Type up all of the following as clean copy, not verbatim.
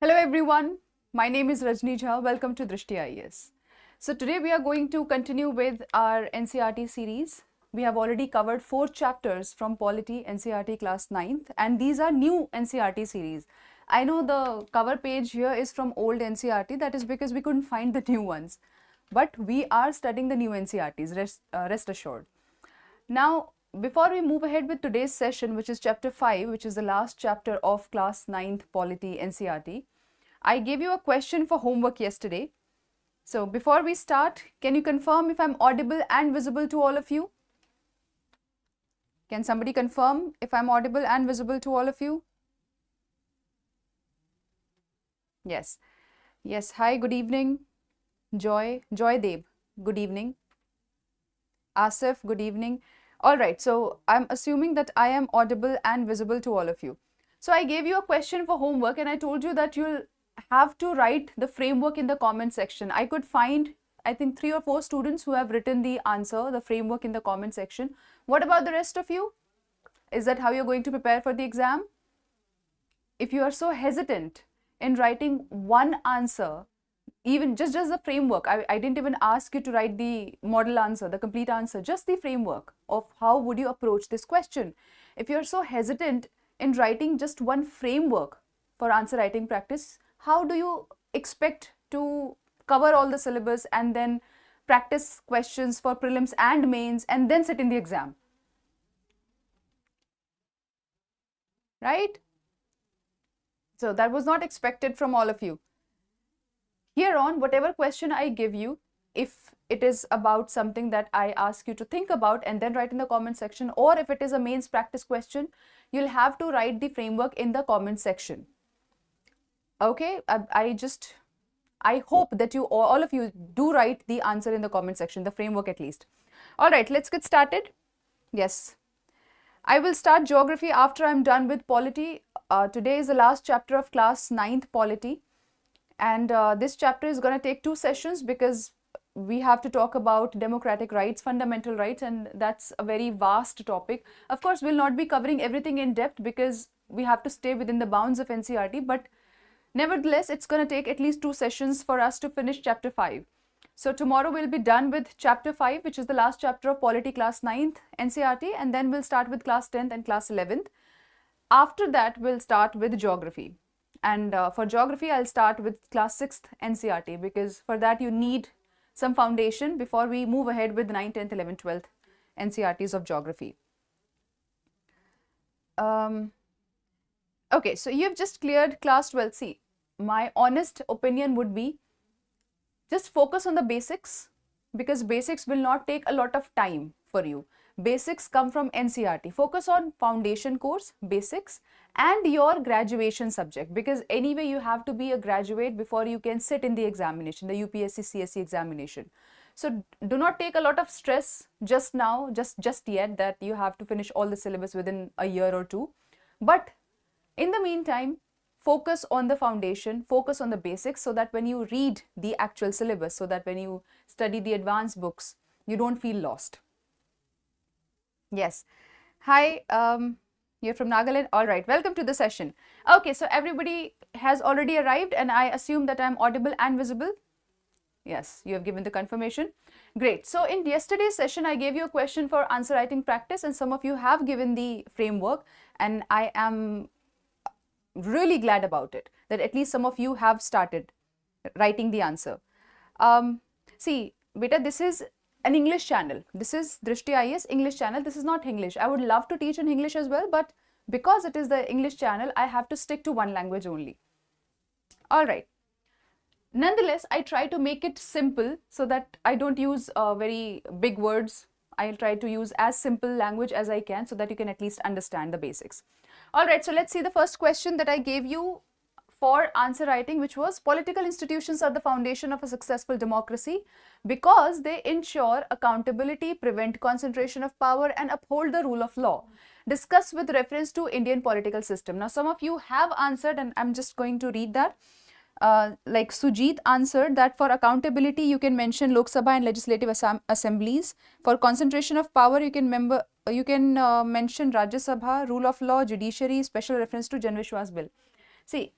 Hello everyone, my name is Rajni Jha. Welcome to Drishti IAS. So today we are going to continue with our NCERT series. We have already covered 4 chapters from Polity NCERT class 9th and these are new NCERT series. I know the cover page here is from old NCERT, that is because we couldn't find the new ones. But we are studying the new NCERTs, rest assured. Now, before we move ahead with today's session, which is chapter 5, which is the last chapter of class 9th Polity NCERT, I gave you a question for homework yesterday. So before we start, can you confirm if I'm audible and visible to all of you? Can somebody confirm if I'm audible and visible to all of you? Yes. Yes. Hi, good evening. Joy Deb, good evening. Asif, good evening. All right, so I'm assuming that I am audible and visible to all of you. So I gave you a question for homework and I told you that you'll have to write the framework in the comment section. I could find, I think, 3 or 4 students who have written the answer, the framework in the comment section. What about the rest of you? Is that how you're going to prepare for the exam? If you are so hesitant in writing one answer, even just the framework, I didn't even ask you to write the model answer, the complete answer, just the framework of how would you approach this question. If you're so hesitant in writing just one framework for answer writing practice, how do you expect to cover all the syllabus and then practice questions for prelims and mains and then sit in the exam? Right? So that was not expected from all of you. Here on, whatever question I give you, if it is about something that I ask you to think about and then write in the comment section, or if it is a mains practice question, you'll have to write the framework in the comment section. Okay, I hope that you all of you do write the answer in the comment section, the framework at least. All right, let's get started. Yes, I will start geography after I'm done with polity. Today is the last chapter of class 9th polity. And this chapter is going to take 2 sessions because we have to talk about democratic rights, fundamental rights, and that's a very vast topic. Of course, we'll not be covering everything in depth because we have to stay within the bounds of NCERT, but nevertheless, it's going to take at least 2 sessions for us to finish chapter 5. So tomorrow we'll be done with chapter 5, which is the last chapter of Polity class 9th NCERT, and then we'll start with class 10th and class 11th. After that, we'll start with geography. And for geography, I'll start with class 6th NCERT because for that you need some foundation before we move ahead with 9th, 10th, 11th, 12th NCERTs of geography. Okay, so you've just cleared class 12. See, my honest opinion would be just focus on the basics because basics will not take a lot of time for you. Basics come from NCERT. Focus on foundation course, basics, and your graduation subject because anyway you have to be a graduate before you can sit in the examination, the UPSC CSE examination. So do not take a lot of stress just now, just yet that you have to finish all the syllabus within a year or 2. But in the meantime, focus on the foundation, focus on the basics so that when you read the actual syllabus, so that when you study the advanced books, you don't feel lost. Yes. Hi, you're from Nagaland. All right, welcome to the session. Okay, so everybody has already arrived and I assume that I'm audible and visible. Yes, you have given the confirmation. Great. So in yesterday's session, I gave you a question for answer writing practice and some of you have given the framework and I am really glad about it that at least some of you have started writing the answer. See, beta, this is an English channel. This is Drishti IAS English channel. This is not English. I would love to teach in English as well, but because it is the English channel, I have to stick to one language only. All right. Nonetheless, I try to make it simple so that I don't use very big words. I'll try to use as simple language as I can so that you can at least understand the basics. All right, so let's see the first question that I gave you for answer writing, which was political institutions are the foundation of a successful democracy because they ensure accountability, prevent concentration of power and uphold the rule of law. Discuss with reference to Indian political system. Now, some of you have answered and I'm just going to read that. Like Sujit answered that for accountability, you can mention Lok Sabha and legislative assemblies. For concentration of power, you can mention Rajya Sabha, rule of law, judiciary, special reference to Jan Vishwas bill. See,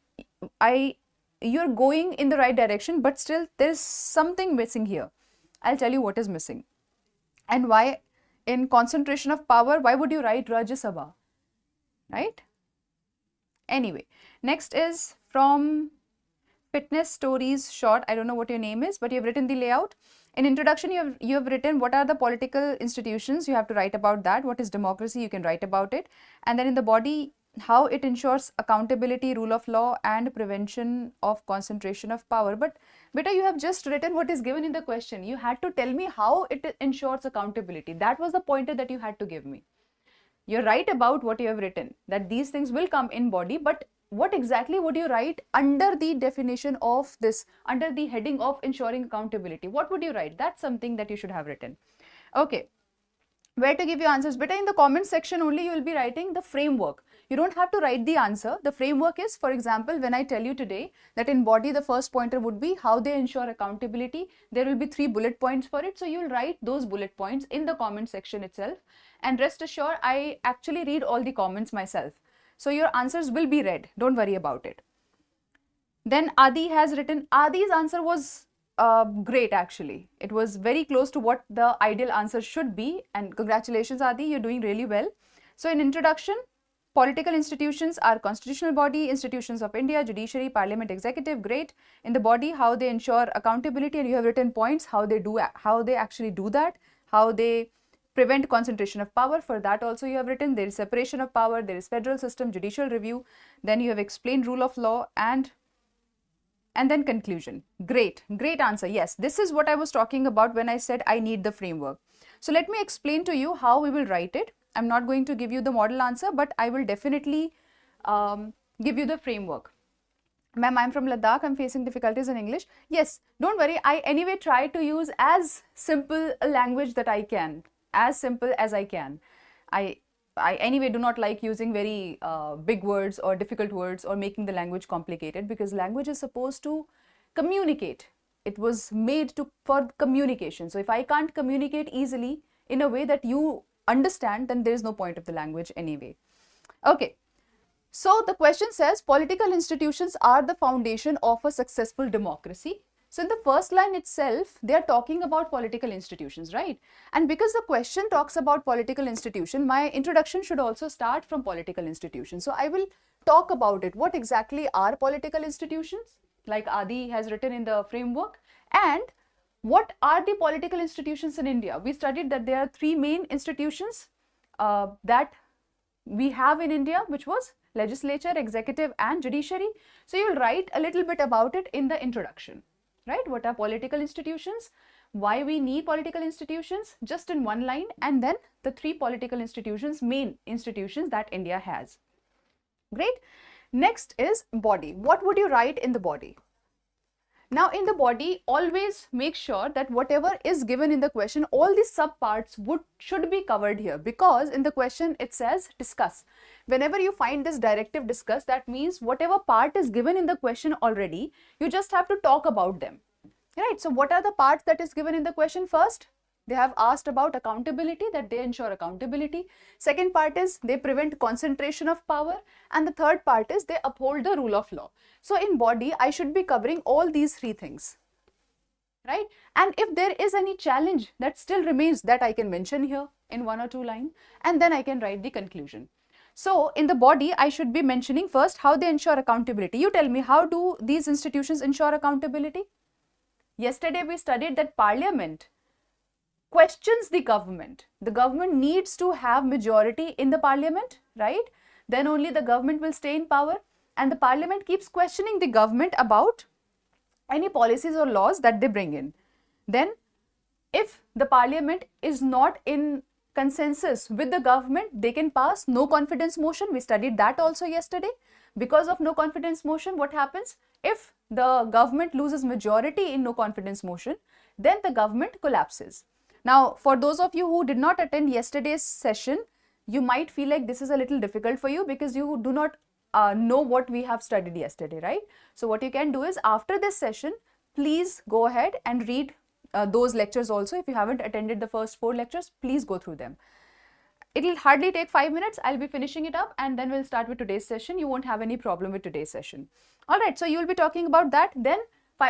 I you're going in the right direction, but still there's something missing here. I'll tell you what is missing. And why in concentration of power, why would you write Rajya Sabha, right? Anyway, next is from Fitness Stories Short. I don't know what your name is, but you've written the layout. In introduction, you have written what are the political institutions. You have to write about that. What is democracy? You can write about it. And then in the body, how it ensures accountability, rule of law, and prevention of concentration of power. But beta, you have just written what is given in the question. You had to tell me how it ensures accountability. That was the pointer that you had to give me. You're right about what you have written, that these things will come in body, but what exactly would you write under the definition of this, under the heading of ensuring accountability? What would you write? That's something that you should have written. Okay. Where to give your answers? Better in the comment section only you will be writing the framework. You don't have to write the answer. The framework is, for example, when I tell you today that in body the first pointer would be how they ensure accountability, there will be 3 bullet points for it. So you will write those bullet points in the comment section itself. And rest assured, I actually read all the comments myself. So your answers will be read. Don't worry about it. Then Adi has written, Adi's answer was great actually. It was very close to what the ideal answer should be, and congratulations Adi, you're doing really well. So in introduction, political institutions are constitutional body, institutions of India, judiciary, parliament, executive, great. In the body, how they ensure accountability, and you have written points, how they actually do that, how they prevent concentration of power. For that also you have written there is separation of power, there is federal system, judicial review, then you have explained rule of law, and then conclusion. Great answer. Yes, this is what I was talking about when I said I need the framework. So let me explain to you how we will write it. I'm not going to give you the model answer, but I will definitely give you the framework. Ma'am, I'm from Ladakh, I'm facing difficulties in English. Yes, don't worry, I anyway try to use as simple a language that I can, as simple as I can. I anyway do not like using very big words or difficult words or making the language complicated, because language is supposed to communicate. It was made for communication. So if I can't communicate easily in a way that you understand, then there is no point of the language anyway. Okay. So the question says political institutions are the foundation of a successful democracy. So in the first line itself, they are talking about political institutions, right? And because the question talks about political institution, my introduction should also start from political institutions. So I will talk about it. What exactly are political institutions? Like Adi has written in the framework. And what are the political institutions in India? We studied that there are 3 main institutions that we have in India, which was legislature, executive, and judiciary. So you will write a little bit about it in the introduction. Right? What are political institutions? Why we need political institutions? Just in one line, and then the 3 political institutions, main institutions that India has. Great. Next is body. What would you write in the body? Now in the body, always make sure that whatever is given in the question, all the subparts should be covered here, because in the question it says discuss. Whenever you find this directive discuss, that means whatever part is given in the question already, you just have to talk about them. Right? So what are the parts that is given in the question? First, they have asked about accountability, that they ensure accountability. Second part is they prevent concentration of power. And the third part is they uphold the rule of law. So in body, I should be covering all these 3 things. Right? And if there is any challenge that still remains, that I can mention here in 1 or 2 lines, and then I can write the conclusion. So in the body, I should be mentioning first how they ensure accountability. You tell me, how do these institutions ensure accountability? Yesterday we studied that Parliament questions the government. The government needs to have majority in the Parliament, right? Then only the government will stay in power, and the Parliament keeps questioning the government about any policies or laws that they bring in. Then if the Parliament is not in consensus with the government, they can pass no confidence motion. We studied that also yesterday. Because of no confidence motion, what happens? If the government loses majority in no confidence motion, then the government collapses. Now, for those of you who did not attend yesterday's session, you might feel like this is a little difficult for you because you do not know what we have studied yesterday, right? So what you can do is, after this session, please go ahead and read those lectures also. If you haven't attended the first 4 lectures, please go through them. it'll hardly take 5 minutes. I'll be finishing it up and then we'll start with today's session. You won't have any problem with today's session. All right, so you'll be talking about that. Then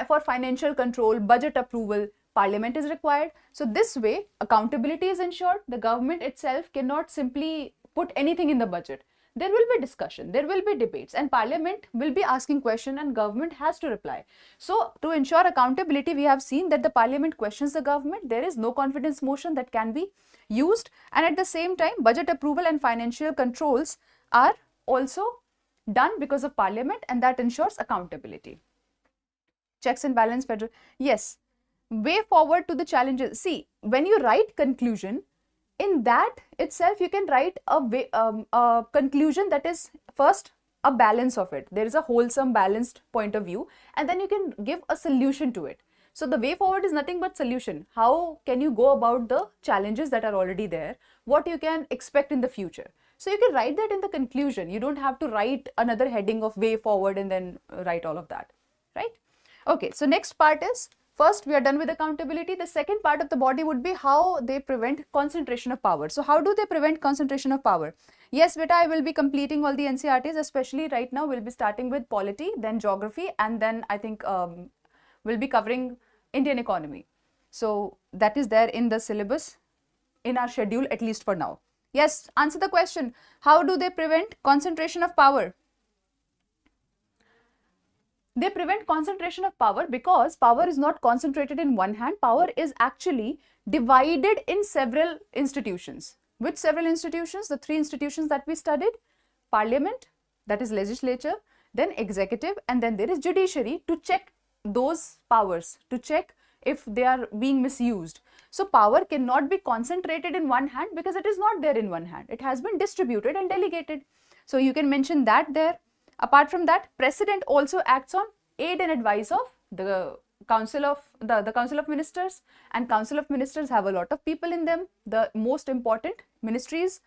for financial control, budget approval, Parliament is required. So this way, accountability is ensured. The government itself cannot simply put anything in the budget. There will be discussion, there will be debates, and Parliament will be asking questions and government has to reply. So to ensure accountability, we have seen that the Parliament questions the government. There is no confidence motion that can be used, and at the same time, budget approval and financial controls are also done because of Parliament, and that ensures accountability. Checks and balance federal. Yes. Way forward to the challenges. See, when you write conclusion, in that itself you can write a conclusion that is first a balance of it. There is a wholesome, balanced point of view, and then you can give a solution to it. So the way forward is nothing but solution. How can you go about the challenges that are already there? What you can expect in the future? So you can write that in the conclusion. You don't have to write another heading of way forward and then write all of that, right? Okay, so next part is, first, we are done with accountability. The second part of the body would be how they prevent concentration of power. So how do they prevent concentration of power? Yes, beta, I will be completing all the NCERTs, especially right now. We'll be starting with polity, then geography, and then I think we'll be covering Indian economy. So that is there in the syllabus, in our schedule, at least for now. Yes, answer the question. How do they prevent concentration of power? They prevent concentration of power because power is not concentrated in one hand. Power is actually divided in several institutions. Which several institutions? The three institutions that we studied: Parliament, that is legislature, then executive, and then there is judiciary to check those powers, to check if they are being misused. So power cannot be concentrated in one hand because it is not there in one hand. It has been distributed and delegated. So you can mention that there. Apart from that, President also acts on aid and advice of the Council of Council of Ministers, and Council of Ministers have a lot of people in them, the most important ministries,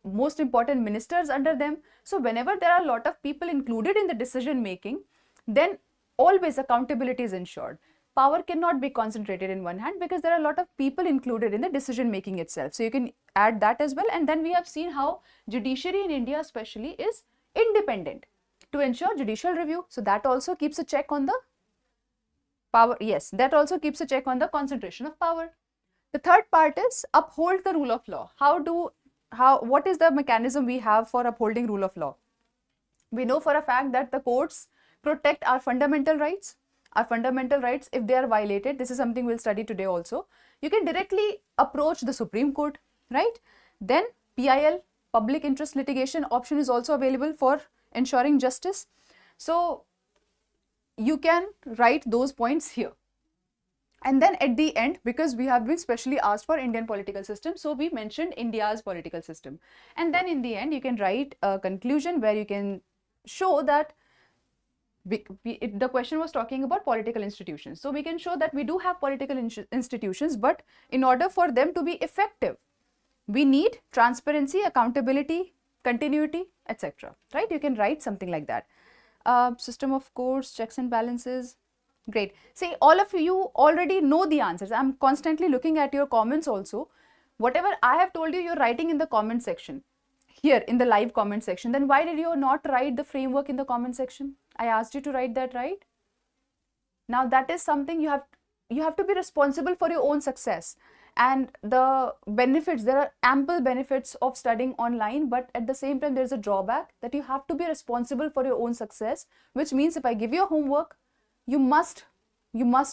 most important ministers under them. So whenever there are a lot of people included in the decision making, then always accountability is ensured. Power cannot be concentrated in one hand because there are a lot of people included in the decision making itself. So you can add that as well. And then we have seen how judiciary in India especially is independent to ensure judicial review. So that also keeps a check on the power. Yes, that also keeps a check on the concentration of power. The third part is uphold the rule of law. What is the mechanism we have for upholding rule of law? We know for a fact that the courts protect our fundamental rights. Our fundamental rights, if they are violated, this is something we'll study today also. You can directly approach the Supreme Court, right? Then PIL, public interest litigation option, is also available for ensuring justice. So you can write those points here. And then at the end, because we have been specially asked for Indian political system, so we mentioned India's political system. And then in the end, you can write a conclusion where you can show that the question was talking about political institutions. So we can show that we do have political institutions, but in order for them to be effective, we need transparency, accountability, continuity, etc. Right? You can write something like that. System of courts, checks and balances. Great. See, all of you already know the answers. I'm constantly looking at your comments also. Whatever I have told you, you're writing in the comment section. Here in the live comment section. Then why did you not write the framework in the comment section? I asked you to write that, right? Now that is something you have to be responsible for your own success. And the benefits, there are ample benefits of studying online, but at the same time, there's a drawback that you have to be responsible for your own success, which means if I give you a homework, you must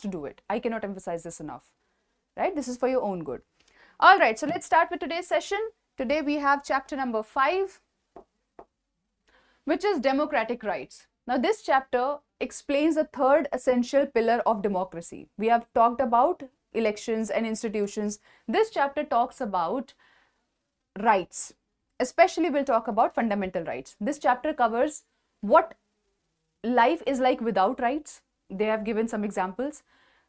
do it. I cannot emphasize this enough, right? This is for your own good. All right, so let's start with today's session. Today we have chapter number 5, which is democratic rights. Now this chapter explains the third essential pillar of democracy. We have talked about elections and institutions. This chapter talks about rights. Especially we'll talk about fundamental rights. This chapter covers what life is like without rights. They have given some examples.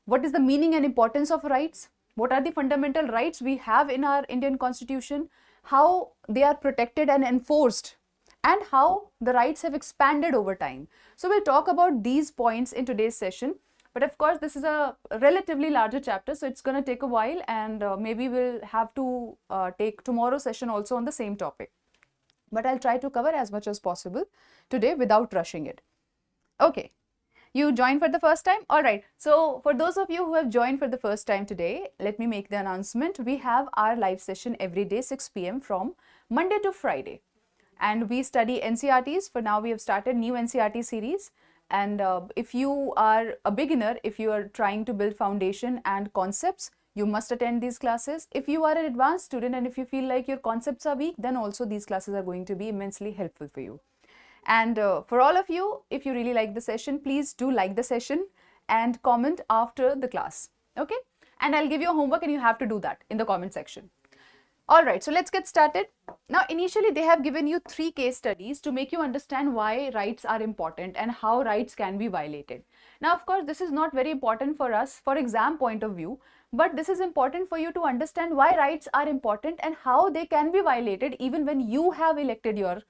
What is the meaning and importance of rights? What are the fundamental rights we have in our Indian Constitution? How they are protected and enforced, and how the rights have expanded over time. So we'll talk about these points in today's session. But of course, this is a relatively larger chapter, so it's going to take a while, and maybe we'll have to take tomorrow's session also on the same topic. But I'll try to cover as much as possible today without rushing it. Okay. You joined for the first time? All right. So for those of you who have joined for the first time today, let me make the announcement. We have our live session every day, 6 p.m. from Monday to Friday. And we study NCERTs. For now, we have started new NCERT series. And if you are a beginner, if you are trying to build foundation and concepts, you must attend these classes. If you are an advanced student and if you feel like your concepts are weak, then also these classes are going to be immensely helpful for you. And for all of you, if you really like the session, please do like the session and comment after the class. Okay? And I'll give you a homework and you have to do that in the comment section. All right, so let's get started. Now, initially, they have given you 3 case studies to make you understand why rights are important and how rights can be violated. Now, of course, this is not very important for us for exam point of view, but this is important for you to understand why rights are important and how they can be violated even when you have elected your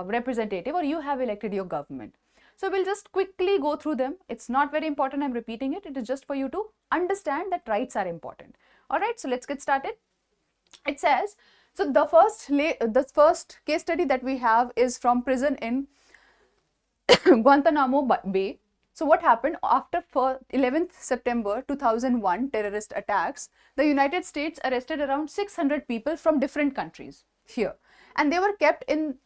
representative or you have elected your government. So we'll just quickly go through them. It's not very important, I'm repeating it. It is just for you to understand that rights are important. All right, so let's get started. It says, so the first case study that we have is from prison in Guantanamo Bay. So what happened after 11th September 2001 terrorist attacks, the United States arrested around 600 people from different countries here, and they were kept in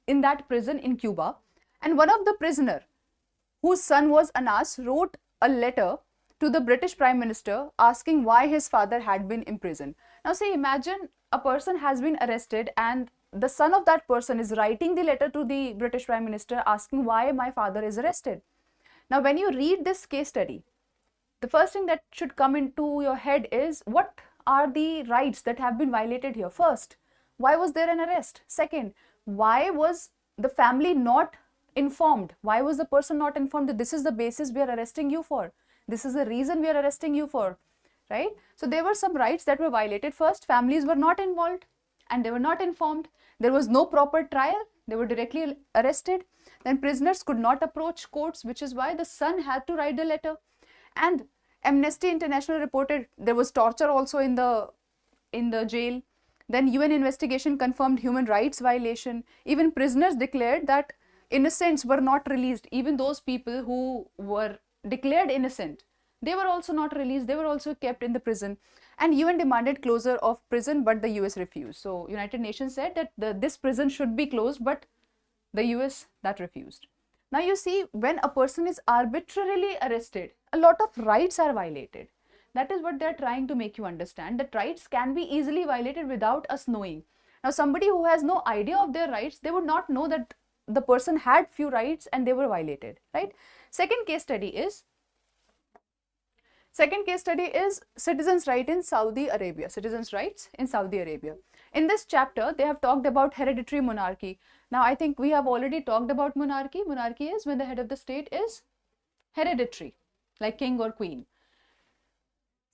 that prison in Cuba. And one of the prisoner, whose son was Anas, wrote a letter to the British Prime Minister asking why his father had been imprisoned. Now see, imagine a person has been arrested and the son of that person is writing the letter to the British Prime Minister asking why my father is arrested. Now when you read this case study, the first thing that should come into your head is, what are the rights that have been violated here? First, why was there an arrest? Second, why was the family not informed? Why was the person not informed that this is the basis we are arresting you for? This is the reason we are arresting you for, right? So there were some rights that were violated. First, families were not involved and they were not informed. There was no proper trial. They were directly arrested. Then prisoners could not approach courts, which is why the son had to write the letter. And Amnesty International reported there was torture also in the jail. Then UN investigation confirmed human rights violation. Even prisoners declared that innocents were not released. Even those people who were declared innocent, they were also not released. They were also kept in the prison. And UN demanded closure of prison, but the US refused. So United Nations said that this prison should be closed, but the US that refused. Now you see, when a person is arbitrarily arrested, a lot of rights are violated. That is what they're trying to make you understand, that rights can be easily violated without us knowing. Now, somebody who has no idea of their rights, they would not know that the person had few rights and they were violated, right? Second case study is citizens' right in Saudi Arabia, citizens' rights in Saudi Arabia. In this chapter, they have talked about hereditary monarchy. Now, I think we have already talked about monarchy. Monarchy is when the head of the state is hereditary, like king or queen.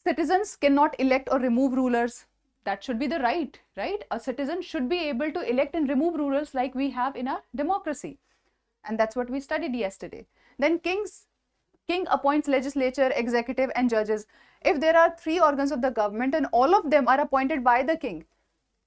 Citizens cannot elect or remove rulers. That should be the right, right? A citizen should be able to elect and remove rulers like we have in our democracy. And that's what we studied yesterday. Then king appoints legislature, executive and judges. If there are 3 organs of the government and all of them are appointed by the king,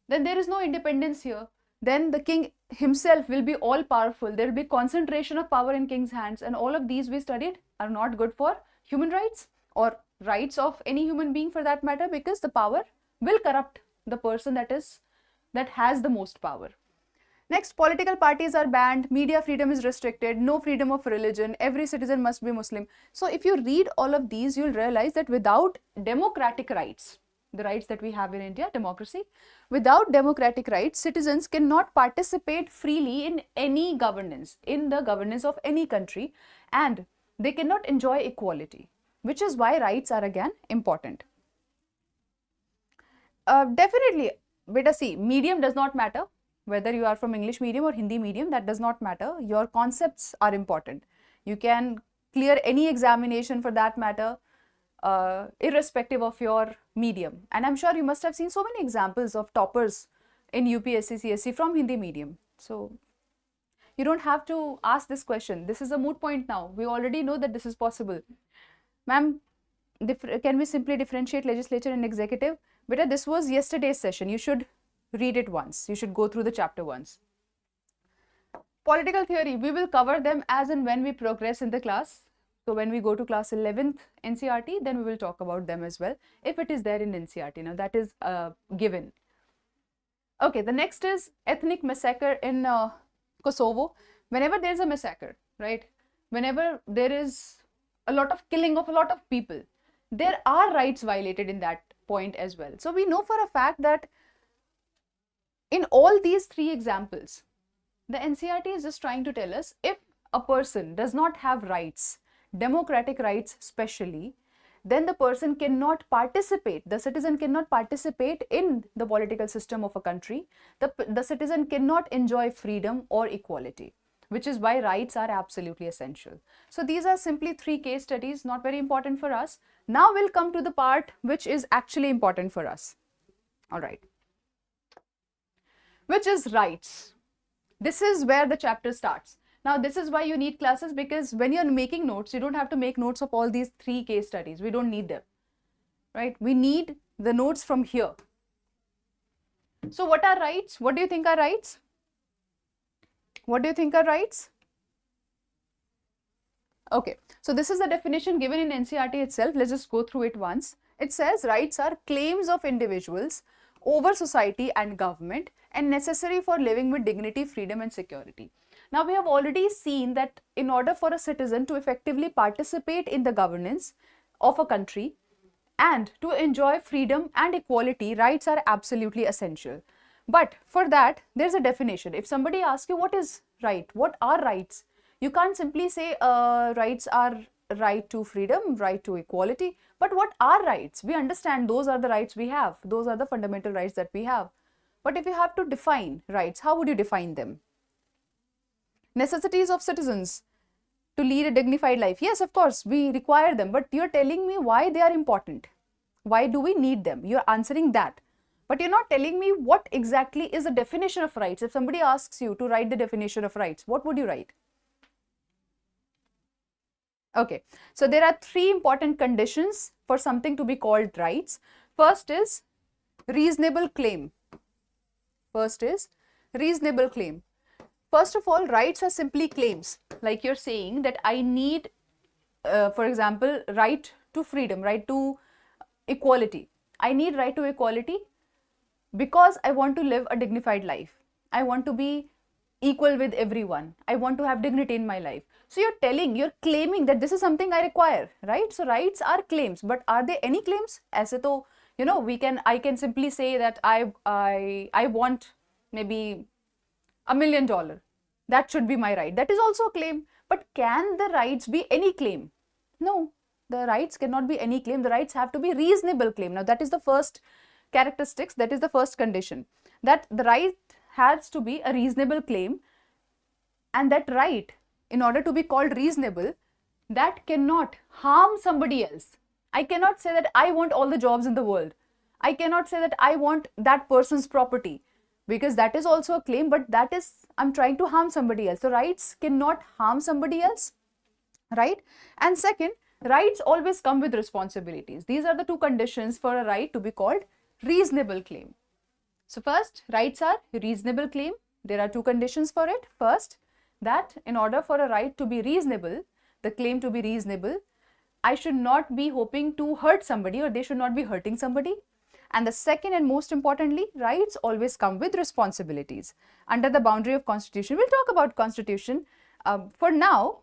then there is no independence here. Then the king himself will be all powerful. There will be concentration of power in king's hands, and all of these we studied are not good for human rights or rights of any human being for that matter, because the power will corrupt the person that has the most power. Next, political parties are banned, media freedom is restricted, no freedom of religion, every citizen must be Muslim. So if you read all of these, you'll realize that without democratic rights, the rights that we have in India, democracy, without democratic rights, citizens cannot participate freely in any governance, in the governance of any country, and they cannot enjoy equality, which is why rights are again important. Definitely, beta see, medium does not matter. Whether you are from English medium or Hindi medium, that does not matter. Your concepts are important. You can clear any examination for that matter, irrespective of your medium. And I'm sure you must have seen so many examples of toppers in UPSC CSC from Hindi medium. So you don't have to ask this question. This is a moot point now. We already know that this is possible. Ma'am, can we simply differentiate legislature and executive? Beta, this was yesterday's session. You should read it once. You should go through the chapter once. Political theory, we will cover them as and when we progress in the class. So when we go to class 11th NCERT, then we will talk about them as well, if it is there in NCERT. Now that is given. Okay, the next is ethnic massacre in Kosovo. Whenever there is a massacre, right? Whenever there is a lot of killing of a lot of people, there are rights violated in that point as well. So we know for a fact that in all these three examples, the NCERT is just trying to tell us if a person does not have rights, democratic rights especially, then the person cannot participate, the citizen cannot participate in the political system of a country, the citizen cannot enjoy freedom or equality, which is why rights are absolutely essential. So these are simply three case studies, not very important for us. Now we'll come to the part which is actually important for us. All right. Which is rights. This is where the chapter starts. Now, this is why you need classes, because when you're making notes, you don't have to make notes of all these three case studies. We don't need them, right? We need the notes from here. So what are rights? What do you think are rights? What do you think are rights? Okay, so this is the definition given in NCERT itself. Let's just go through it once. It says rights are claims of individuals over society and government and necessary for living with dignity, freedom and security. Now we have already seen that in order for a citizen to effectively participate in the governance of a country and to enjoy freedom and equality, rights are absolutely essential. But for that, there's a definition. If somebody asks you what is right, what are rights, you can't simply say rights are right to freedom, right to equality. But what are rights? We understand those are the rights we have. Those are the fundamental rights that we have. But if you have to define rights, how would you define them? Necessities of citizens to lead a dignified life. Yes, of course, we require them, but you're telling me why they are important. Why do we need them? You're answering that. But you're not telling me what exactly is the definition of rights. If somebody asks you to write the definition of rights, what would you write? Okay, so there are three important conditions for something to be called rights. First is reasonable claim. First is reasonable claim. First of all, rights are simply claims. Like you're saying that I need, for example, right to freedom, right to equality. I need right to equality because I want to live a dignified life. I want to be equal with everyone. I want to have dignity in my life. So you're claiming that this is something I require, right? So rights are claims, but are there any claims? Aise to, I can simply say that I want maybe $1 million. That should be my right. That is also a claim. But can the rights be any claim? No, the rights cannot be any claim. The rights have to be reasonable claim. Now that is the first characteristics. That is the first condition, that the right has to be a reasonable claim, and that right, in order to be called reasonable, that cannot harm somebody else. I cannot say that I want all the jobs in the world. I cannot say that I want that person's property, because that is also a claim, but that is, I'm trying to harm somebody else. So rights cannot harm somebody else, right? And second, rights always come with responsibilities. These are the two conditions for a right to be called reasonable claim. So first, rights are reasonable claim. There are two conditions for it. First, that in order for a right to be reasonable, the claim to be reasonable, I should not be hoping to hurt somebody, or they should not be hurting somebody. And the second and most importantly, rights always come with responsibilities under the boundary of Constitution. We'll talk about Constitution. For now,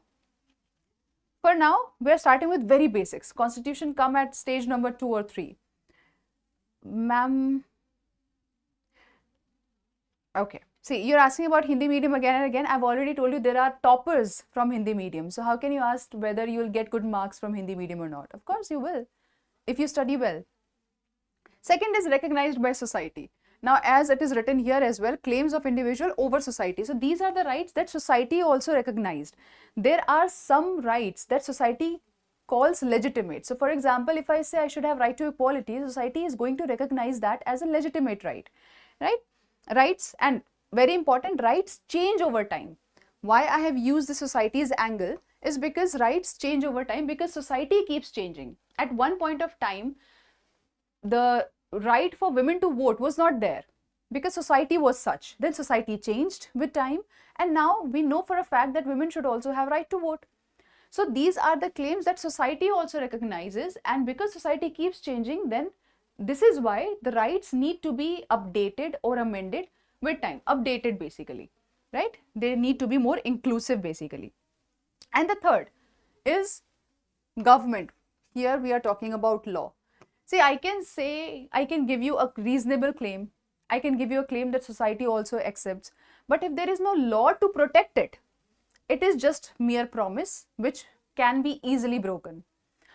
we're starting with very basics. Constitution come at stage number 2 or 3. Ma'am, okay. See, you're asking about Hindi medium again and again. I've already told you there are toppers from Hindi medium. So how can you ask whether you will get good marks from Hindi medium or not? Of course you will, if you study well. Second is recognized by society. Now, as it is written here as well, claims of individual over society. So these are the rights that society also recognized. There are some rights that society calls legitimate. So for example, if I say I should have right to equality, society is going to recognize that as a legitimate right, right? Rights, and very important, rights change over time. Why I have used the society's angle is because rights change over time, because society keeps changing. At one point of time, the right for women to vote was not there because society was such. Then society changed with time, and now we know for a fact that women should also have right to vote. So these are the claims that society also recognizes, and because society keeps changing, then this is why the rights need to be updated or amended with time. Updated basically, right? They need to be more inclusive basically. And the third is government. Here we are talking about law. See, I can give you a reasonable claim. I can give you a claim that society also accepts. But if there is no law to protect it, it is just mere promise which can be easily broken.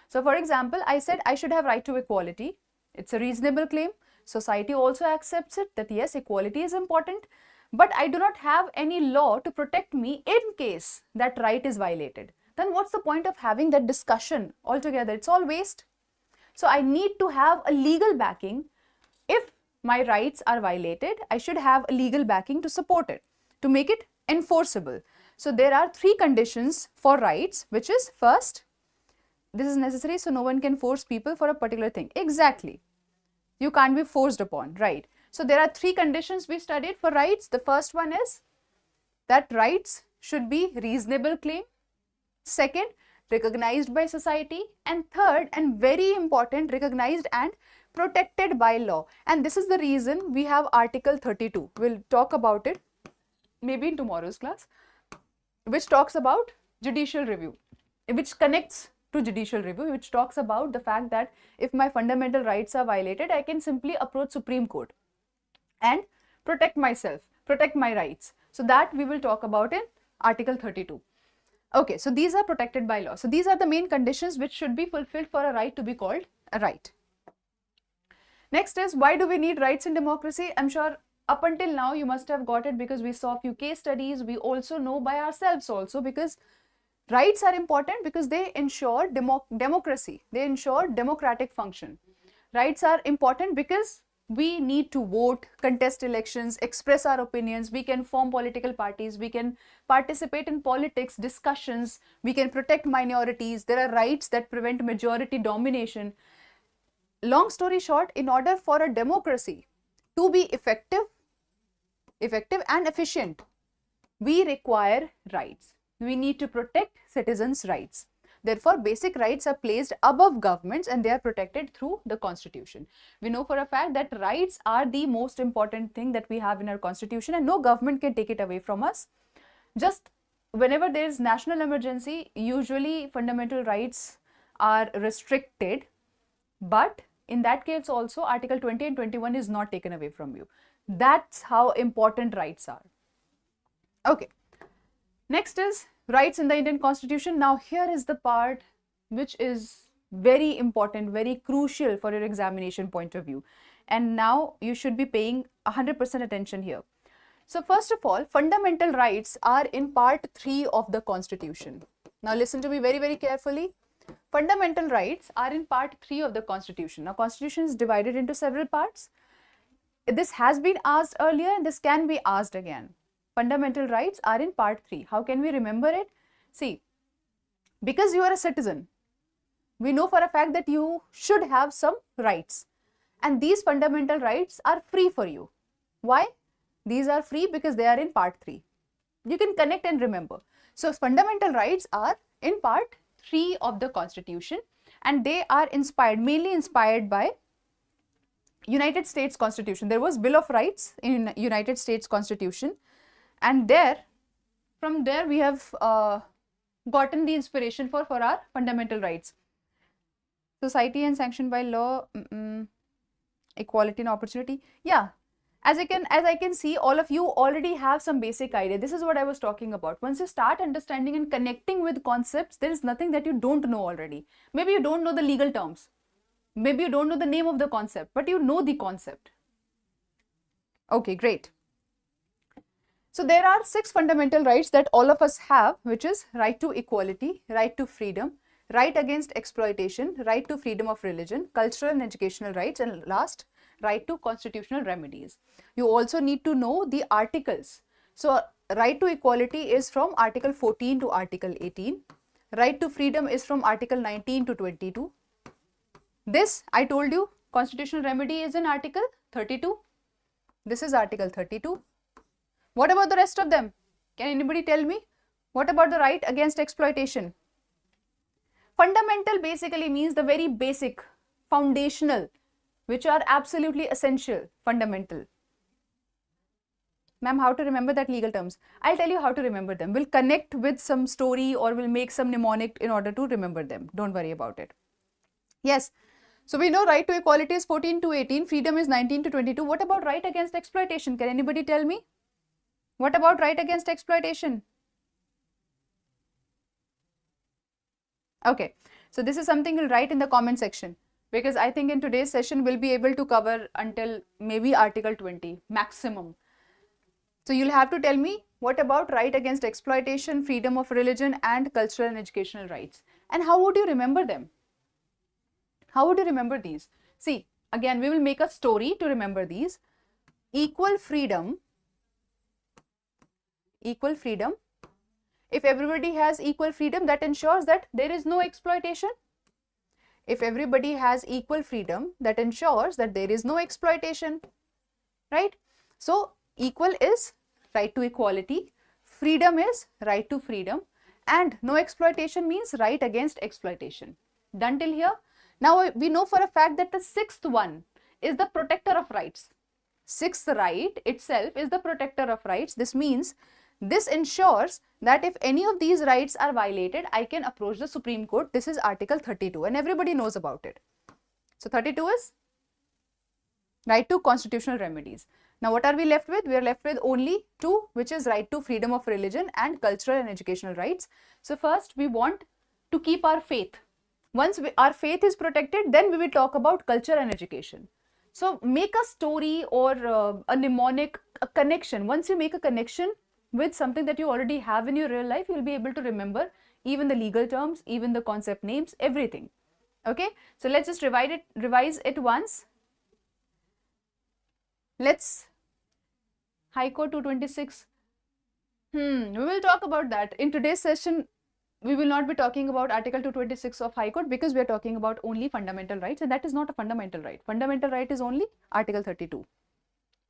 So for example, I said I should have right to equality. It's a reasonable claim. Society also accepts it that yes, equality is important. But I do not have any law to protect me in case that right is violated. Then what's the point of having that discussion altogether? It's all waste. So I need to have a legal backing. If my rights are violated, I should have a legal backing to support it, to make it enforceable. So there are 3 conditions for rights, which is first, this is necessary so no one can force people for a particular thing. Exactly. You can't be forced upon, right? So there are 3 conditions we studied for rights. The first one is that rights should be reasonable claim. Second, recognized by society. And third, and very important, recognized and protected by law. And this is the reason we have Article 32. We'll talk about it maybe in tomorrow's class, which talks about judicial review, which connects to judicial review, which talks about the fact that if my fundamental rights are violated, I can simply approach Supreme Court and protect myself, protect my rights. So that we will talk about in Article 32. Okay, so these are protected by law. So these are the main conditions which should be fulfilled for a right to be called a right. Next is, why do we need rights in democracy? I'm sure up until now you must have got it because we saw a few case studies. We also know by ourselves also, because rights are important because they ensure democracy. They ensure democratic function. Rights are important because we need to vote, contest elections, express our opinions, we can form political parties, we can participate in politics, discussions, we can protect minorities. There are rights that prevent majority domination. Long story short, in order for a democracy to be effective and efficient, we require rights. We need to protect citizens' rights. Therefore, basic rights are placed above governments and they are protected through the Constitution. We know for a fact that rights are the most important thing that we have in our Constitution, and no government can take it away from us. Just whenever there is national emergency, usually fundamental rights are restricted, but in that case also Article 20 and 21 is not taken away from you. That's how important rights are. Okay. Next is rights in the Indian Constitution. Now here is the part which is very important, very crucial for your examination point of view. And now you should be paying 100% attention here. So first of all, fundamental rights are in part 3 of the Constitution. Now listen to me very, very carefully. Fundamental rights are in part 3 of the Constitution. Now Constitution is divided into several parts. This has been asked earlier and this can be asked again. Fundamental rights are in part 3. How can we remember it? See, because you are a citizen, we know for a fact that you should have some rights. And these fundamental rights are free for you. Why? These are free because they are in part 3. You can connect and remember. So fundamental rights are in part 3 of the Constitution, and they are mainly inspired by United States Constitution. There was Bill of Rights in United States Constitution, and from there we have gotten the inspiration for our fundamental rights. Society and sanctioned by law, equality and opportunity. Yeah, as I can see, all of you already have some basic idea. This is what I was talking about. Once you start understanding and connecting with concepts, there is nothing that you don't know already. Maybe you don't know the legal terms. Maybe you don't know the name of the concept, but you know the concept. Okay, great. So there are 6 fundamental rights that all of us have, which is right to equality, right to freedom, right against exploitation, right to freedom of religion, cultural and educational rights, and last, right to constitutional remedies. You also need to know the articles. So right to equality is from Article 14 to Article 18. Right to freedom is from Article 19 to 22. This, I told you, constitutional remedy is in Article 32. This is Article 32. What about the rest of them? Can anybody tell me? What about the right against exploitation? Fundamental basically means the very basic, foundational, which are absolutely essential, fundamental. Ma'am, how to remember that legal terms? I'll tell you how to remember them. We'll connect with some story or we'll make some mnemonic in order to remember them. Don't worry about it. Yes. So we know right to equality is 14 to 18, freedom is 19 to 22. What about right against exploitation? Can anybody tell me? What about right against exploitation? Okay. So this is something we'll write in the comment section, because I think in today's session we'll be able to cover until maybe Article 20 maximum. So you'll have to tell me what about right against exploitation, freedom of religion and cultural and educational rights, and how would you remember them? How would you remember these? See, again we will make a story to remember these. Equal freedom. If everybody has equal freedom, that ensures that there is no exploitation. If everybody has equal freedom, that ensures that there is no exploitation, right? So equal is right to equality, freedom is right to freedom, and no exploitation means right against exploitation. Done till here? Now we know for a fact that the sixth one is the protector of rights. Sixth right itself is the protector of rights. This means this ensures that if any of these rights are violated, I can approach the Supreme Court. This is Article 32 and everybody knows about it. So 32 is right to constitutional remedies. Now what are we left with? We are left with only two, which is right to freedom of religion and cultural and educational rights. So first we want to keep our faith. Once our faith is protected, then we will talk about culture and education. So make a story or a mnemonic, a connection. Once you make a connection with something that you already have in your real life, you will be able to remember even the legal terms, even the concept names, everything. Okay, so let's just revise it once. Let's High Court 226. We will talk about that. In today's session, we will not be talking about Article 226 of High Court because we are talking about only fundamental rights, and that is not a fundamental right. Fundamental right is only Article 32,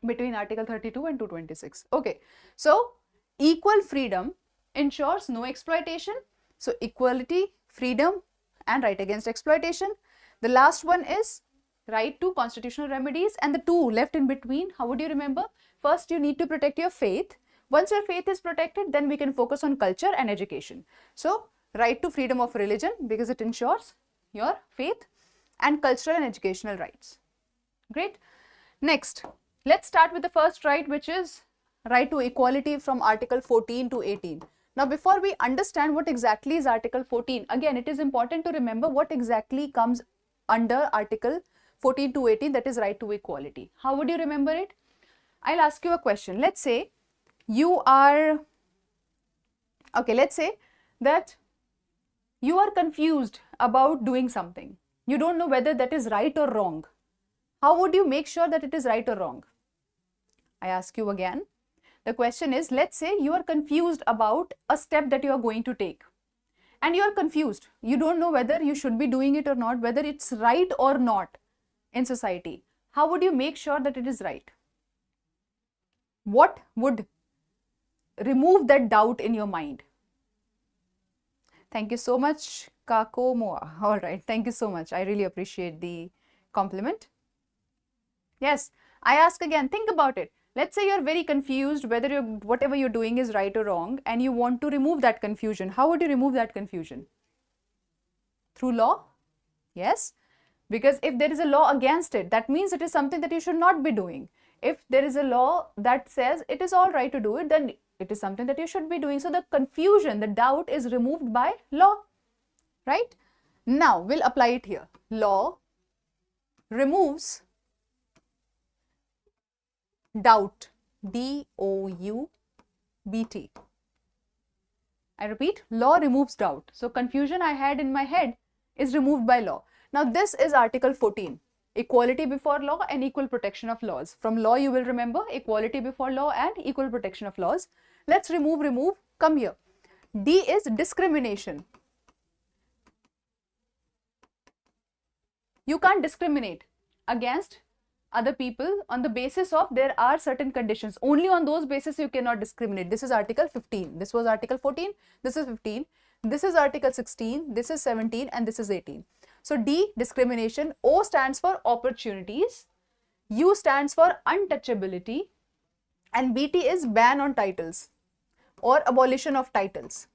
between Article 32 and 226. Okay, so equal freedom ensures no exploitation. So equality, freedom and right against exploitation. The last one is right to constitutional remedies, and the two left in between, how would you remember? First, you need to protect your faith. Once your faith is protected, then we can focus on culture and education. So right to freedom of religion because it ensures your faith, and cultural and educational rights. Great. Next, let's start with the first right, which is right to equality from Article 14 to 18. Now, before we understand what exactly is Article 14, again, it is important to remember what exactly comes under Article 14 to 18, that is right to equality. How would you remember it? I'll ask you a question. Let's say you are, okay, let's say that you are confused about doing something. You don't know whether that is right or wrong. How would you make sure that it is right or wrong? I ask you again. The question is, let's say you are confused about a step that you are going to take. And you are confused. You don't know whether you should be doing it or not, whether it's right or not in society. How would you make sure that it is right? What would remove that doubt in your mind? Thank you so much, Kako Moa. All right, thank you so much. I really appreciate the compliment. Yes, I ask again, think about it. Let's say you're very confused whether whatever you're doing is right or wrong, and you want to remove that confusion. How would you remove that confusion? Through law? Yes, because if there is a law against it, that means it is something that you should not be doing. If there is a law that says it is all right to do it, then it is something that you should be doing. So the confusion, the doubt is removed by law, right? Now we'll apply it here. Law removes doubt, D-O-U-B-T. I repeat, law removes doubt. So confusion I had in my head is removed by law. Now this is Article 14, equality before law and equal protection of laws. From law you will remember equality before law and equal protection of laws. Let's remove, come here. D is discrimination. You can't discriminate against other people on the basis of there are certain conditions. Only on those basis you cannot discriminate. This is Article 15. This was Article 14. This is 15. This is Article 16. This is 17 and this is 18. So D, discrimination. O stands for opportunities. U stands for untouchability. And BT is ban on titles or abolition of titles.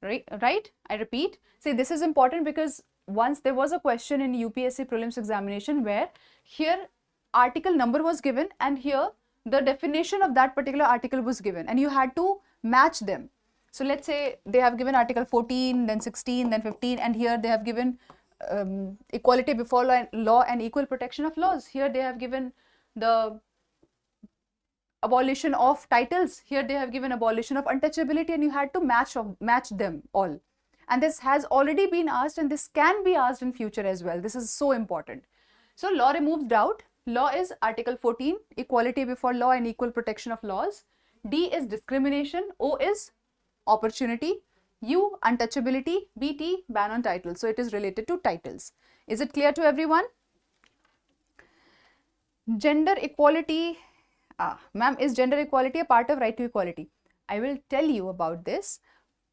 Right? I repeat. See, this is important because once there was a question in UPSC prelims examination where here article number was given and here the definition of that particular article was given and you had to match them. So let's say they have given Article 14, then 16, then 15, and here they have given equality before law and equal protection of laws. Here they have given the abolition of titles. Here they have given abolition of untouchability, and you had to match them all. And this has already been asked and this can be asked in future as well. This is so important. So law removes doubt. Law is Article 14, equality before law and equal protection of laws. D is discrimination. O is opportunity. U, untouchability. BT, ban on titles. So it is related to titles. Is it clear to everyone? Gender equality. Ma'am, is gender equality a part of right to equality? I will tell you about this.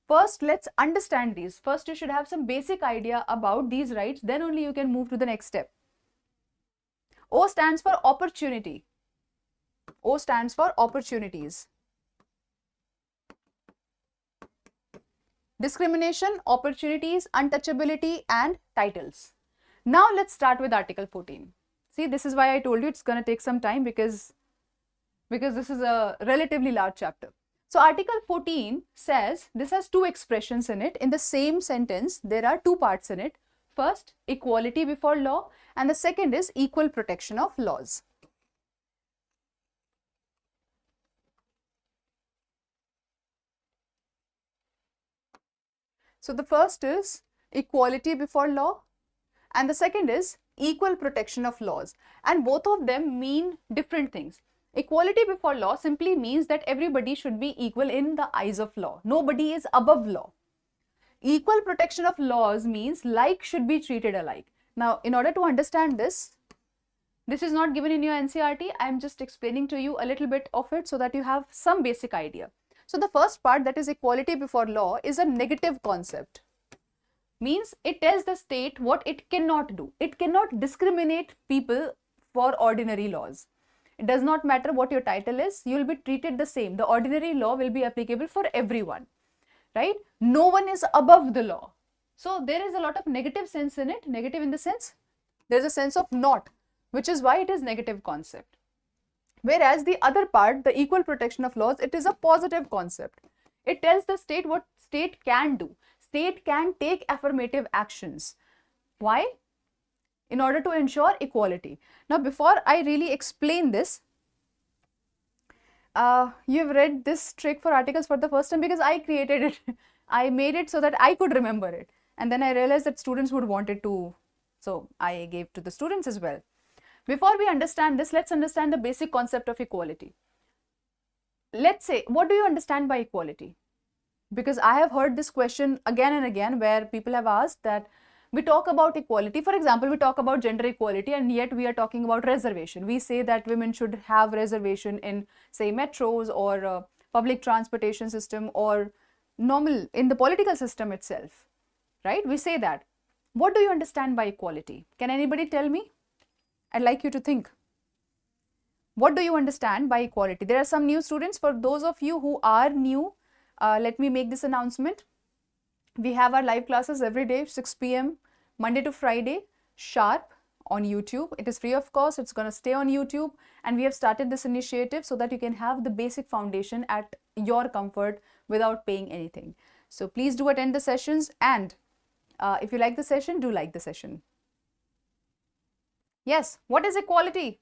First, let's understand these. First, you should have some basic idea about these rights. Then only you can move to the next step. O stands for opportunity. O stands for opportunities. Discrimination, opportunities, untouchability, and titles. Now, let's start with Article 14. See, this is why I told you it's going to take some time because this is a relatively large chapter. So Article 14 says, this has two expressions in it. In the same sentence, there are two parts in it. First, equality before law, and the second is equal protection of laws. So the first is equality before law, and the second is equal protection of laws. And both of them mean different things. Equality before law simply means that everybody should be equal in the eyes of law. Nobody is above law. Equal protection of laws means like should be treated alike. Now, in order to understand this is not given in your NCERT. I am just explaining to you a little bit of it so that you have some basic idea. So the first part, that is equality before law, is a negative concept. Means it tells the state what it cannot do. It cannot discriminate people for ordinary laws. It does not matter what your title is, you will be treated the same. The ordinary law will be applicable for everyone, right? No one is above the law. So there is a lot of negative sense in it. Negative in the sense, there is a sense of not, which is why it is negative concept. Whereas the other part, the equal protection of laws, it is a positive concept. It tells the state what state can do. State can take affirmative actions. Why? In order to ensure equality. Now, before I really explain this, you've read this trick for articles for the first time because I created it. I made it so that I could remember it. And then I realized that students would want it too. So I gave to the students as well. Before we understand this, let's understand the basic concept of equality. Let's say, what do you understand by equality? Because I have heard this question again and again where people have asked that we talk about equality. For example, we talk about gender equality and yet we are talking about reservation. We say that women should have reservation in, say, metros or public transportation system or normal in the political system itself, right? We say that. What do you understand by equality? Can anybody tell me? I'd like you to think. What do you understand by equality? There are some new students. For those of you who are new, let me make this announcement. We have our live classes every day, 6 p.m. Monday to Friday, sharp on YouTube. It is free of cost. It's going to stay on YouTube. And we have started this initiative so that you can have the basic foundation at your comfort without paying anything. So please do attend the sessions. And if you like the session, do like the session. Yes, what is equality?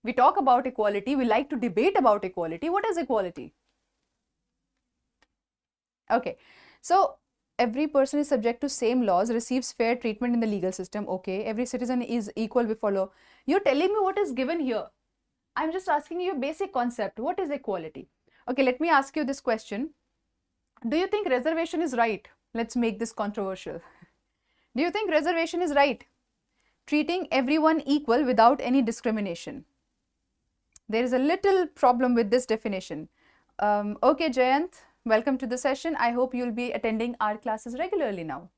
We talk about equality. We like to debate about equality. What is equality? Okay, so every person is subject to same laws, receives fair treatment in the legal system. Okay, every citizen is equal before law. You're telling me what is given here. I'm just asking you a basic concept. What is equality? Okay, let me ask you this question. Do you think reservation is right? Let's make this controversial. Do you think reservation is right? Treating everyone equal without any discrimination. There is a little problem with this definition. Okay, Jayant, welcome to the session. I hope you'll be attending our classes regularly now.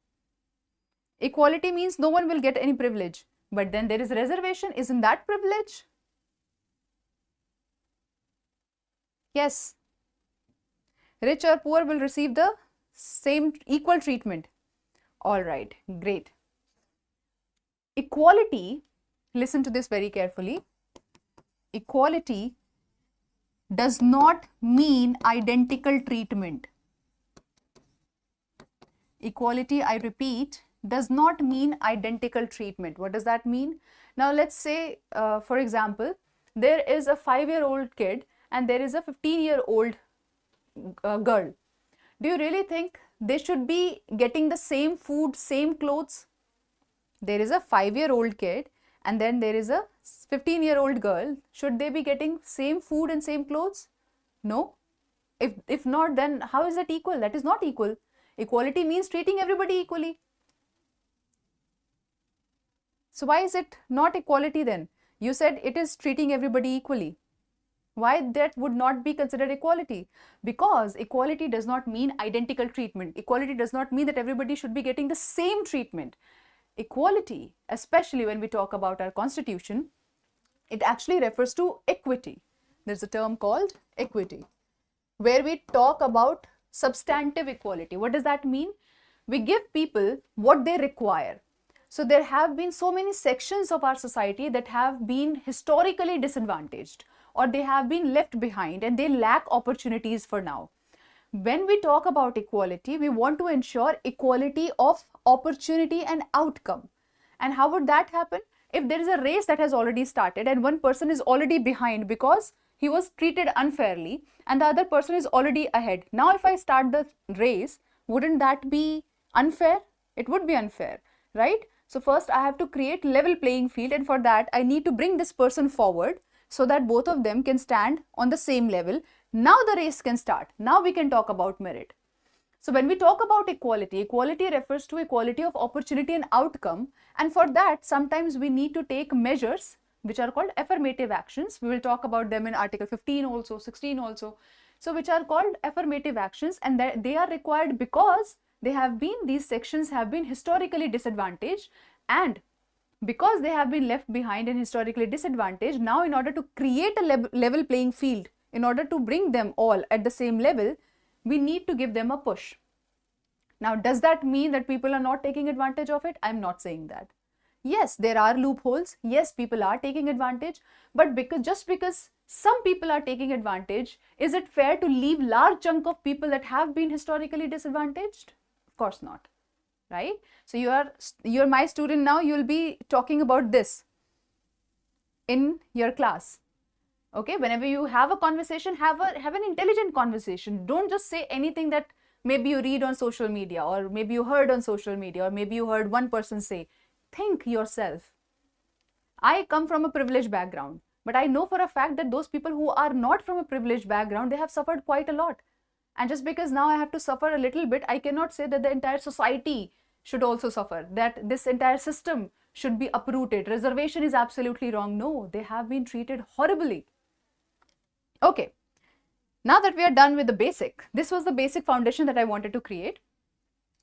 Equality means no one will get any privilege, but then there is reservation. Isn't that privilege? Yes. Rich or poor will receive the same equal treatment. All right, great. Equality, listen to this very carefully. Equality does not mean identical treatment. Equality, I repeat, does not mean identical treatment. What does that mean? Now, let's say, for example, there is a 5-year-old kid and there is a 15-year-old girl. Do you really think they should be getting the same food, same clothes? There is a 5-year-old kid and then there is a 15-year-old girl. Should they be getting same food and same clothes? No. If not, then how is that equal? That is not equal. Equality means treating everybody equally. So why is it not equality then? You said it is treating everybody equally. Why that would not be considered equality? Because equality does not mean identical treatment. Equality does not mean that everybody should be getting the same treatment. Equality, especially when we talk about our constitution, it actually refers to equity. There's a term called equity, where we talk about substantive equality. What does that mean? We give people what they require. So there have been so many sections of our society that have been historically disadvantaged, or they have been left behind and they lack opportunities for now. When we talk about equality, we want to ensure equality of opportunity and outcome. And how would that happen? If there is a race that has already started and one person is already behind because he was treated unfairly and the other person is already ahead. Now, if I start the race, wouldn't that be unfair? It would be unfair, right? So first I have to create level playing field, and for that I need to bring this person forward so that both of them can stand on the same level. Now the race can start. Now we can talk about merit. So when we talk about equality, equality refers to equality of opportunity and outcome. And for that, sometimes we need to take measures which are called affirmative actions. We will talk about them in Article 15 also, 16 also. So which are called affirmative actions, and they are required because these sections have been historically disadvantaged, and because they have been left behind and historically disadvantaged, now in order to create a level playing field, in order to bring them all at the same level, we need to give them a push. Now, does that mean that people are not taking advantage of it? I'm not saying that. Yes, there are loopholes. Yes, people are taking advantage. But just because some people are taking advantage, is it fair to leave large chunk of people that have been historically disadvantaged? Of course not, right? So you're my student now. You'll be talking about this in your class. Okay, whenever you have a conversation, have an intelligent conversation. Don't just say anything that maybe you read on social media, or maybe you heard on social media, or maybe you heard one person say. Think yourself. I come from a privileged background, but I know for a fact that those people who are not from a privileged background, they have suffered quite a lot. And just because now I have to suffer a little bit, I cannot say that the entire society should also suffer, that this entire system should be uprooted. Reservation is absolutely wrong. No, they have been treated horribly. Okay, now that we are done with the basic, this was the basic foundation that I wanted to create.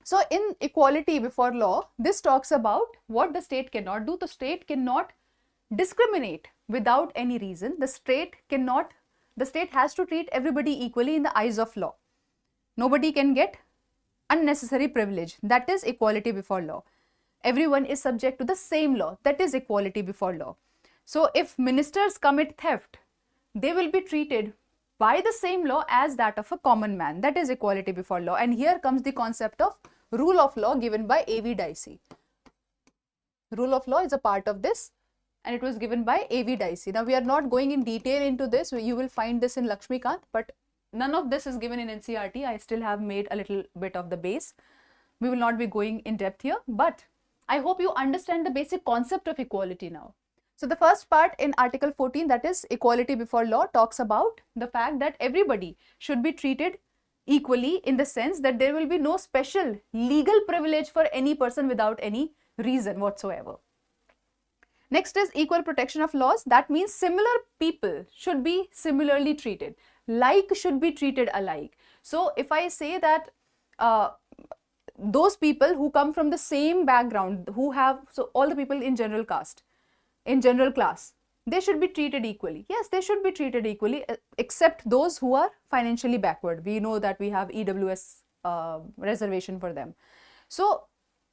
So in equality before law, this talks about what the state cannot do. The state cannot discriminate without any reason. The state has to treat everybody equally in the eyes of law. Nobody can get unnecessary privilege. That is equality before law. Everyone is subject to the same law. That is equality before law. So if ministers commit theft, they will be treated by the same law as that of a common man. That is equality before law. And here comes the concept of rule of law given by A.V. Dicey. Rule of law is a part of this, and it was given by A.V. Dicey. Now, we are not going in detail into this. You will find this in Lakshmikant, but none of this is given in NCERT. I still have made a little bit of the base. We will not be going in depth here, but I hope you understand the basic concept of equality now. So the first part in Article 14, that is equality before law, talks about the fact that everybody should be treated equally in the sense that there will be no special legal privilege for any person without any reason whatsoever. Next is equal protection of laws. That means similar people should be similarly treated. Like should be treated alike. So if I say that those people who come from the same background, who have, so all the people in general caste, in general class, they should be treated equally. Yes, they should be treated equally, except those who are financially backward. We know that we have EWS reservation for them. So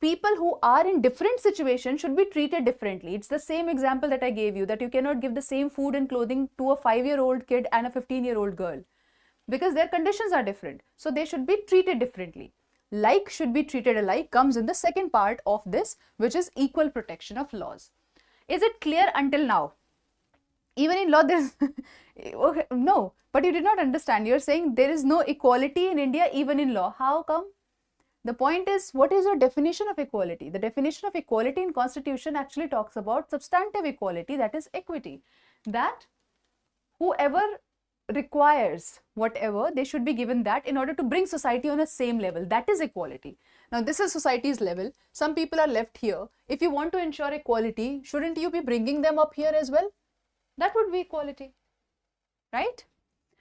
people who are in different situations should be treated differently. It's the same example that I gave you, that you cannot give the same food and clothing to a 5-year-old kid and a 15-year-old girl, because their conditions are different. So they should be treated differently. Like should be treated alike comes in the second part of this, which is equal protection of laws. Is it clear until now? Even in law, there is okay, no, but you did not understand. You're saying there is no equality in India, even in law. How come? The point is, what is your definition of equality? The definition of equality in Constitution actually talks about substantive equality, that is equity. That whoever requires whatever, they should be given that in order to bring society on a same level. That is equality. Now, this is society's level. Some people are left here. If you want to ensure equality, shouldn't you be bringing them up here as well? That would be equality, right?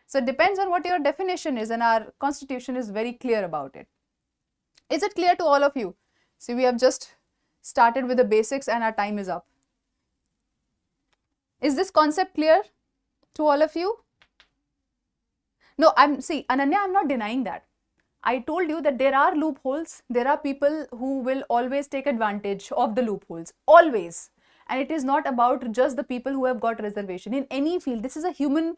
So it depends on what your definition is, and our Constitution is very clear about it. Is it clear to all of you? See, we have just started with the basics and our time is up. Is this concept clear to all of you? No, Ananya, I'm not denying that. I told you that there are loopholes. There are people who will always take advantage of the loopholes, always. And it is not about just the people who have got reservation. In any field, this is a human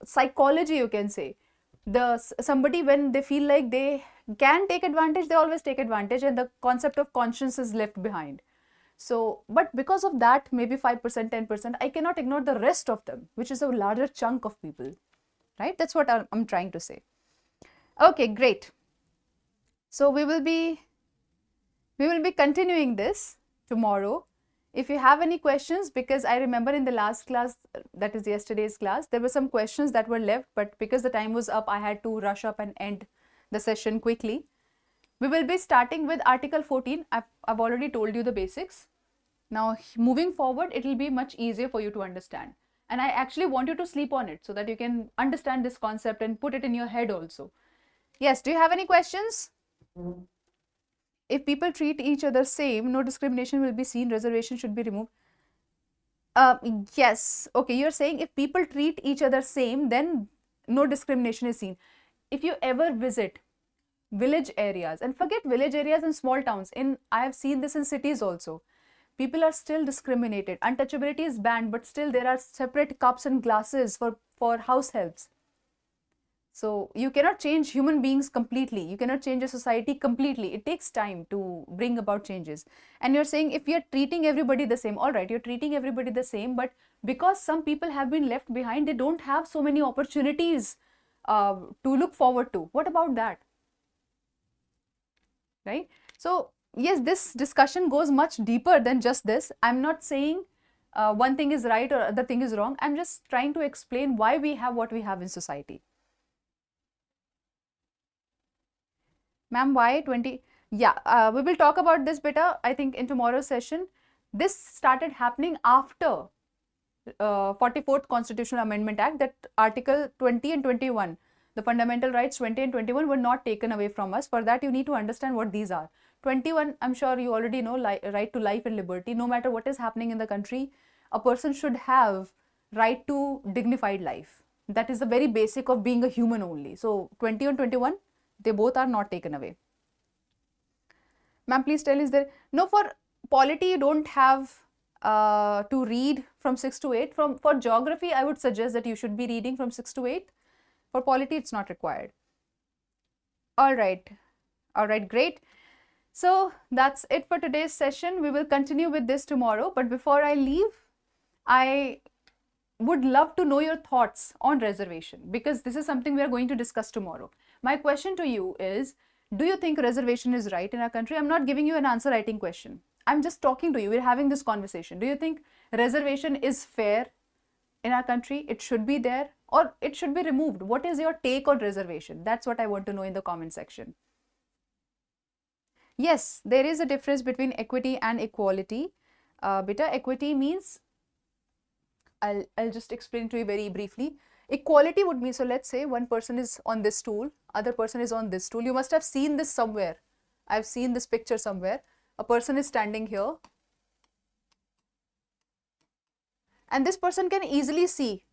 psychology, you can say. Somebody, when they feel like they can take advantage, they always take advantage, and the concept of conscience is left behind. So, but because of that, maybe 5%, 10%, I cannot ignore the rest of them, which is a larger chunk of people, right? That's what I'm trying to say. Okay, great. So we will be continuing this tomorrow. If you have any questions, because I remember in the last class, that is yesterday's class, there were some questions that were left, but because the time was up, I had to rush up and end the session quickly. We will be starting with Article 14. I've already told you the basics. Now, moving forward, it will be much easier for you to understand. And I actually want you to sleep on it so that you can understand this concept and put it in your head also. Yes, do you have any questions? If people treat each other same, no discrimination will be seen, reservation should be removed. Yes, okay, you're saying if people treat each other same, then no discrimination is seen. If you ever visit village areas, and forget village areas and small towns, I have seen this in cities also, people are still discriminated. Untouchability is banned, but still there are separate cups and glasses for house helps. So you cannot change human beings completely. You cannot change a society completely. It takes time to bring about changes. And you're saying if you're treating everybody the same, all right, you're treating everybody the same, but because some people have been left behind, they don't have so many opportunities to look forward to. What about that? Right? So yes, this discussion goes much deeper than just this. I'm not saying one thing is right or other thing is wrong. I'm just trying to explain why we have what we have in society. Ma'am, why 20? Yeah, we will talk about this better, I think, in tomorrow's session. This started happening after 44th Constitutional Amendment Act, that Article 20 and 21, the fundamental rights 20 and 21 were not taken away from us. For that, you need to understand what these are. 21, I'm sure you already know, right to life and liberty. No matter what is happening in the country, a person should have right to dignified life. That is the very basic of being a human only. So 20 and 21, they both are not taken away. Ma'am, please tell, is there? No, for polity, you don't have to read from 6 to 8. For geography, I would suggest that you should be reading from 6 to 8. For polity, it's not required. All right, great. So that's it for today's session. We will continue with this tomorrow. But before I leave, I would love to know your thoughts on reservation, because this is something we are going to discuss tomorrow. My question to you is, do you think reservation is right in our country? I'm not giving you an answer writing question. I'm just talking to you. We're having this conversation. Do you think reservation is fair in our country? It should be there, or it should be removed? What is your take on reservation? That's what I want to know in the comment section. Yes, there is a difference between equity and equality. Beta, equity means, I'll just explain to you very briefly. Equality would mean, so let's say one person is on this stool, other person is on this stool. You must have seen this somewhere. I've seen this picture somewhere. A person is standing here, and this person can easily see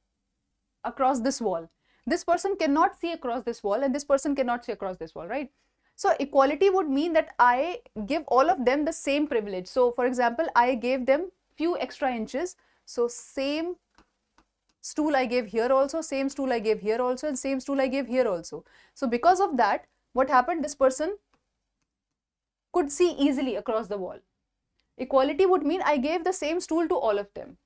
across this wall. This person cannot see across this wall, and this person cannot see across this wall, right? So equality would mean that I give all of them the same privilege. So for example, I gave them few extra inches. So same stool I gave here also, same stool I gave here also, and same stool I gave here also. So because of that, what happened? This person could see easily across the wall. Equality would mean I gave the same stool to all of them,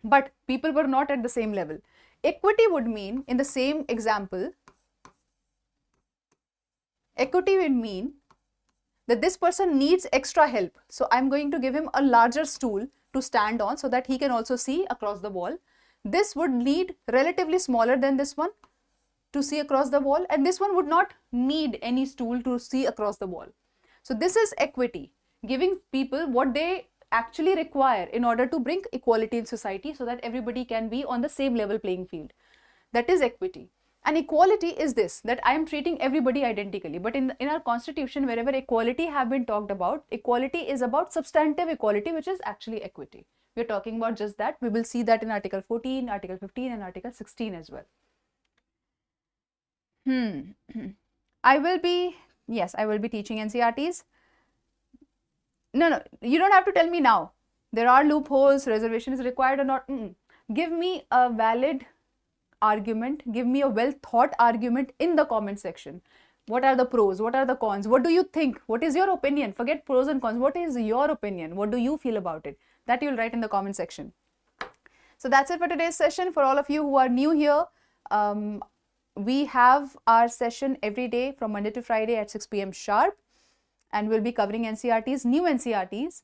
but people were not at the same level. Equity would mean, in the same example, equity would mean that this person needs extra help. So I'm going to give him a larger stool to stand on so that he can also see across the wall. This would need relatively smaller than this one to see across the wall, and this one would not need any stool to see across the wall. So this is equity, giving people what they actually require in order to bring equality in society so that everybody can be on the same level playing field. That is equity. And equality is this, that I am treating everybody identically. But in our constitution, wherever equality have been talked about, equality is about substantive equality, which is actually equity. We're talking about just that. We will see that in Article 14, Article 15 and Article 16 as well. I will be teaching NCERTs. No, you don't have to tell me now. There are loopholes, reservation is required or not. Give me a valid argument, give me a well thought argument in the comment section. What are the pros? What are the cons? What do you think? What is your opinion? Forget pros and cons. What is your opinion? What do you feel about it? That you'll write in the comment section. So that's it for today's session. For all of you who are new here, we have our session every day from Monday to Friday at 6 p.m. sharp, and we'll be covering NCERTs, new NCERTs.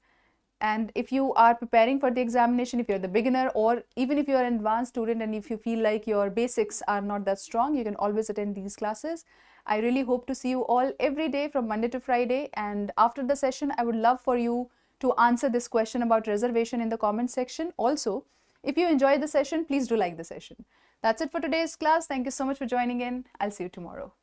And if you are preparing for the examination, if you're the beginner, or even if you're an advanced student and if you feel like your basics are not that strong, you can always attend these classes. I really hope to see you all every day from Monday to Friday. And after the session, I would love for you to answer this question about reservation in the comment section. Also, if you enjoyed the session, please do like the session. That's it for today's class. Thank you so much for joining in. I'll see you tomorrow.